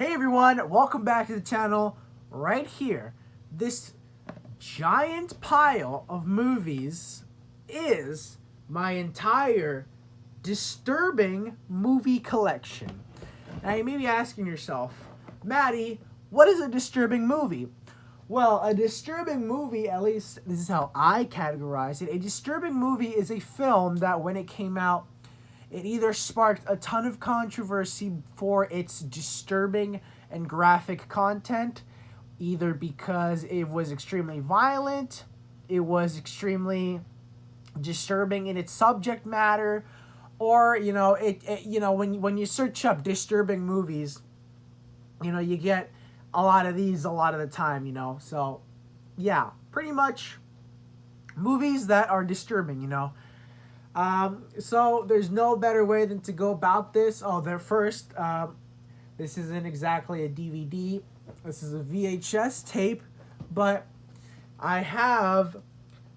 Hey everyone, welcome back to the channel. Right here, this giant pile of movies is my entire disturbing movie collection. Now you may be asking yourself, Maddie, what is a disturbing movie? Well, a disturbing movie, at least this is how I categorize it, a disturbing movie is a film that when it came out, it either sparked a ton of controversy for its disturbing and graphic content, either because it was extremely violent, it was extremely disturbing in its subject matter, or when you search up disturbing movies, you get a lot of these a lot of the time. So yeah, pretty much movies that are disturbing. So there's no better way than to go about this. This isn't exactly a DVD. This is a VHS tape, but I have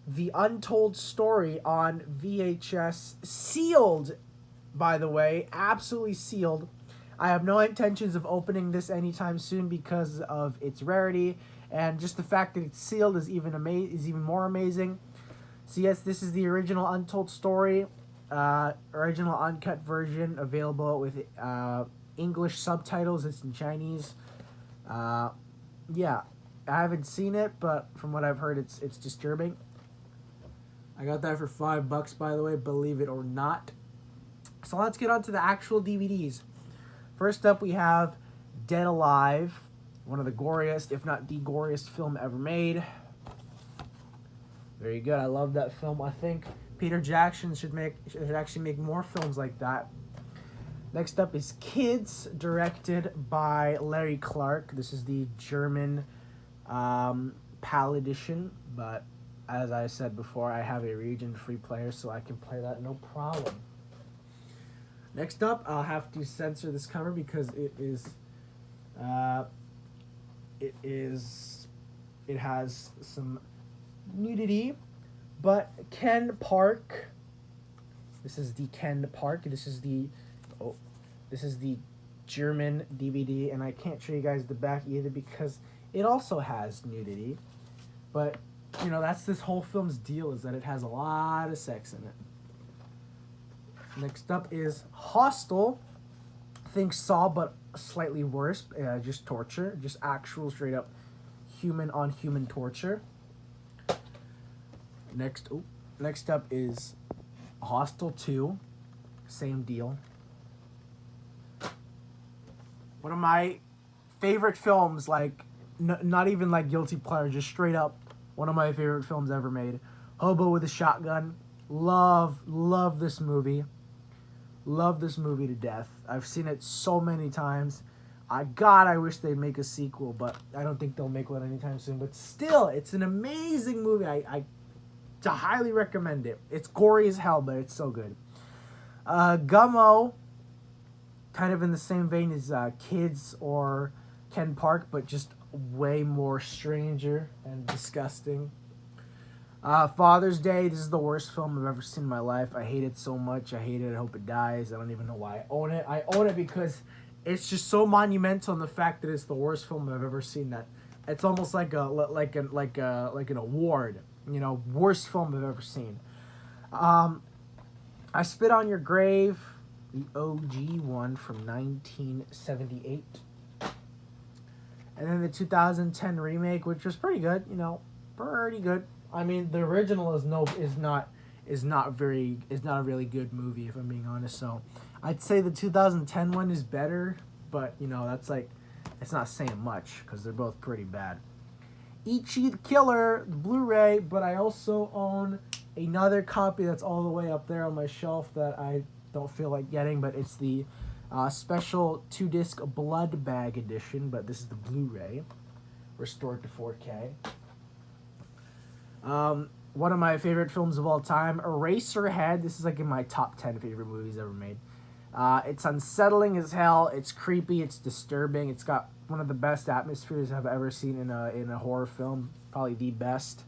the untold story on VHS, sealed, by the way, absolutely sealed. I have no intentions of opening this anytime soon because of its rarity, and just the fact that it's sealed is even more amazing. So yes, this is the original untold story, original uncut version, available with English subtitles. It's in Chinese. Yeah, I haven't seen it, but from what I've heard, it's disturbing. I got that for $5, by the way, believe it or not. So let's get on to the actual DVDs. First up, we have Dead Alive, one of the goriest, if not the goriest film ever made. Very good. I love that film. I think Peter Jackson should actually make more films like that. Next up is Kids, directed by Larry Clark. This is the German PAL edition, but as I said before, I have a region-free player, so I can play that no problem. Next up, I'll have to censor this cover because it has some nudity, but Ken Park. This is the Ken Park. This is the German DVD, and I can't show you guys the back either because it also has nudity. But that's this whole film's deal, is that it has a lot of sex in it. Next up is Hostel. Think Saw, but slightly worse. Just torture, just actual straight up human on human torture. Next up is Hostel 2. Same deal. One of my favorite films, not even like guilty pleasure, just straight up one of my favorite films ever made. Hobo with a Shotgun. Love this movie. Love this movie to death. I've seen it so many times. I wish they'd make a sequel, but I don't think they'll make one anytime soon. But still, it's an amazing movie. I highly recommend it. It's gory as hell, but it's so good. Gummo, kind of in the same vein as Kids or Ken Park, but just way more stranger and disgusting. Father's Day, this is the worst film I've ever seen in my life. I hate it so much. I hate it. I hope it dies. I don't even know why I own it. I own it because it's just so monumental in the fact that it's the worst film I've ever seen, that it's almost like an award. Worst film I've ever seen. I Spit on Your Grave, the OG one from 1978. And then the 2010 remake, which was pretty good, pretty good. I mean, the original is not a really good movie, if I'm being honest. So I'd say the 2010 one is better, but that's it's not saying much because they're both pretty bad. Ichi the Killer, Blu-ray, but I also own another copy that's all the way up there on my shelf that I don't feel like getting, but it's the special 2-disc Blood Bag edition, but this is the Blu-ray, restored to 4K. One of my favorite films of all time, Eraserhead. This is in my top 10 favorite movies ever made. It's unsettling as hell. It's creepy. It's disturbing. It's got one of the best atmospheres I've ever seen in a horror film. Probably the best.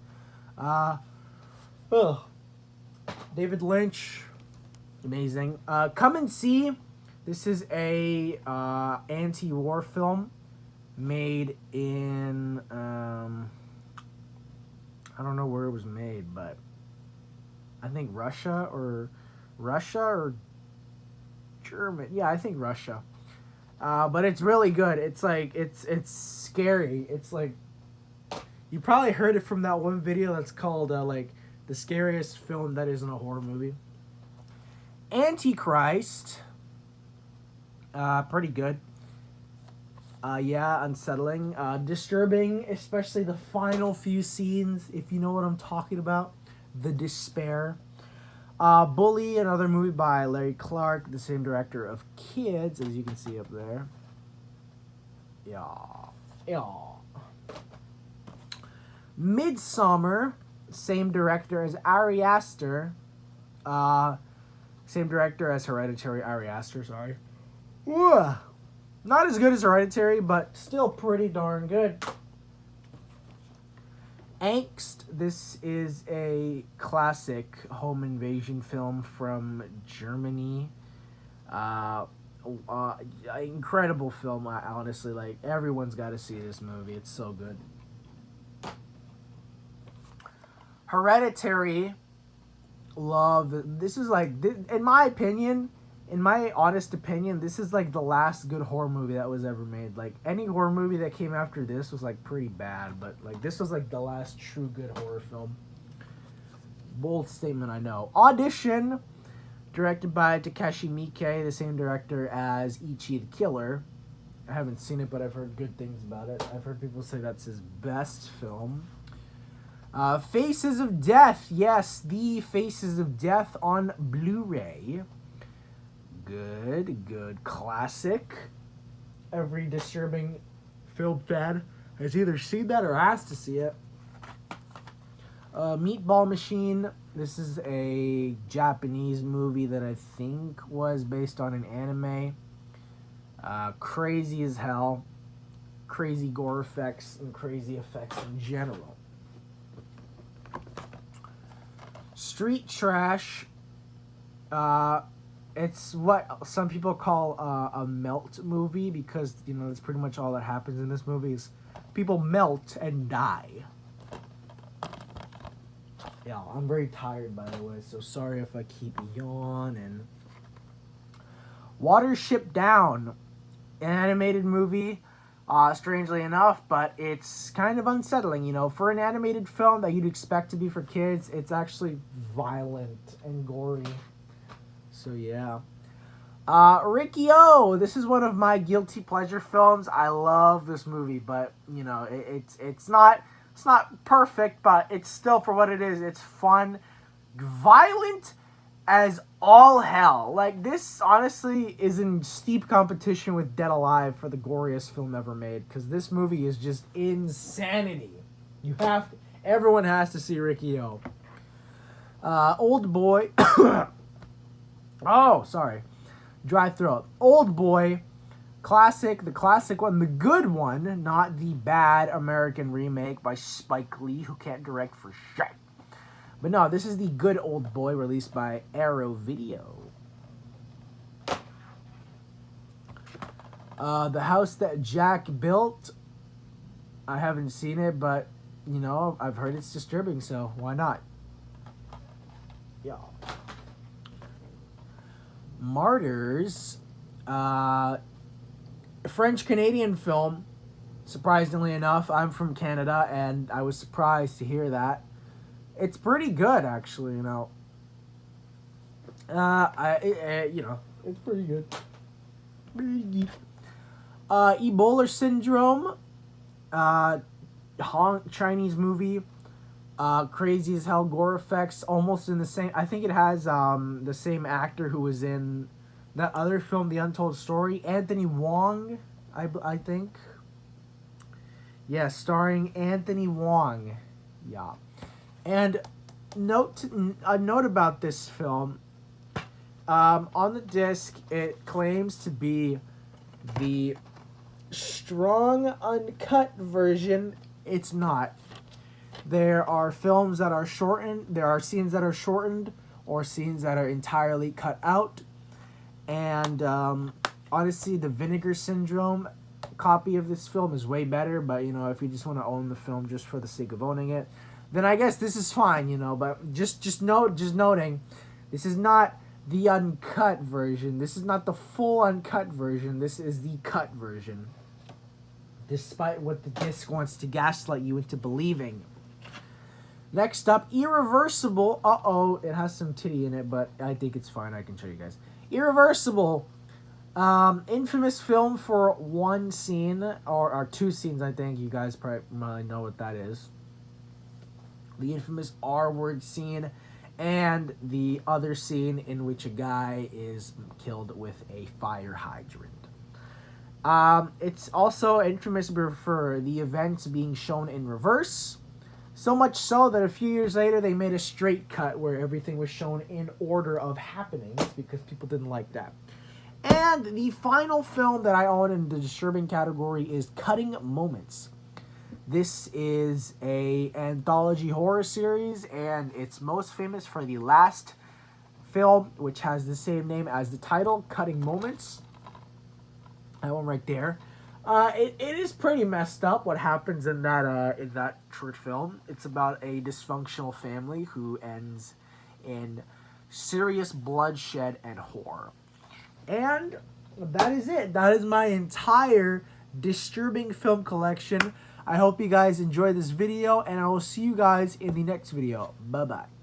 David Lynch, amazing. Come and see This is a anti-war film made in I don't know where it was made, but I think Russia or German. Yeah, I think Russia. But it's really good. It's like it's scary. It's like you probably heard it from that one video that's called like the scariest film that isn't a horror movie. Antichrist. Pretty good. Yeah, unsettling. Disturbing, especially the final few scenes, if you know what I'm talking about. The despair. Bully, another movie by Larry Clark, the same director of Kids, as you can see up there. Yeah. Midsommar, same director as Ari Aster. Same director as Hereditary, Ari Aster, sorry. Ugh. Not as good as Hereditary, but still pretty darn good. Angst. This is a classic home invasion film from Germany. Incredible film. I honestly, like, everyone's got to see this movie. It's so good. Hereditary. Love. This is like, in my opinion, in my honest opinion, this is like the last good horror movie that was ever made. Like, any horror movie that came after this was like pretty bad, but like this was like the last true good horror film. Bold statement, I know. Audition, directed by Takashi Miike, the same director as Ichi the Killer. I haven't seen it, but I've heard good things about it. I've heard people say that's his best film. Faces of Death. Yes, the Faces of Death on Blu-ray. Good classic. Every disturbing film fan has either seen that or has to see it. Meatball Machine. This is a Japanese movie that I think was based on an anime. Crazy as hell. Crazy gore effects and crazy effects in general. Street Trash. It's what some people call a melt movie because, you know, that's pretty much all that happens in this movie is people melt and die. Yeah, I'm very tired, by the way, so sorry if I keep yawning. Watership Down, an animated movie, strangely enough, but it's kind of unsettling, you know. For an animated film that you'd expect to be for kids, it's actually violent and gory. So yeah. Rikki-O. This is one of my guilty pleasure films. I love this movie, but you know, it's not perfect, but it's still for what it is. It's fun, violent as all hell. Like, this honestly is in steep competition with Dead Alive for the goriest film ever made, because this movie is just insanity. Everyone has to see Rikki-O. Old Boy. Oh, sorry. Dry throat. Old Boy. Classic. The classic one. The good one. Not the bad American remake by Spike Lee, who can't direct for shit. But no, this is the good Old Boy, released by Arrow Video. The House That Jack Built. I haven't seen it, but, you know, I've heard it's disturbing, so why not? Yeah. Martyrs, French-Canadian film. Surprisingly enough, I'm from Canada, and I was surprised to hear that. It's pretty good, actually, you know. You know, it's pretty good. Ebola Syndrome, Chinese movie. Crazy as hell, gore effects, almost in the same. I think it has the same actor who was in that other film, The Untold Story, Anthony Wong, I think. Yeah, starring Anthony Wong. Yeah, and a note about this film. On the disc, it claims to be the strong uncut version. It's not. There are films that are shortened. There are scenes that are shortened or scenes that are entirely cut out. And honestly, the Vinegar Syndrome copy of this film is way better. But you know, if you just want to own the film just for the sake of owning it, then I guess this is fine. You know, but just noting, this is not the uncut version. This is not the full uncut version. This is the cut version. Despite what the disc wants to gaslight you into believing. Next up, Irreversible. Uh-oh, it has some titty in it, but I think it's fine. I can show you guys. Irreversible. Infamous film for one scene, or two scenes, I think. You guys probably know what that is. The infamous R-word scene, and the other scene in which a guy is killed with a fire hydrant. It's also infamous for the events being shown in reverse. So much so that a few years later they made a straight cut where everything was shown in order of happenings because people didn't like that. And the final film that I own in the disturbing category is Cutting Moments. This is a anthology horror series, and it's most famous for the last film, which has the same name as the title, Cutting Moments. That one right there. It is pretty messed up what happens in that short film. It's about a dysfunctional family who ends in serious bloodshed and horror. And that is it. That is my entire disturbing film collection. I hope you guys enjoyed this video, and I will see you guys in the next video. Bye-bye.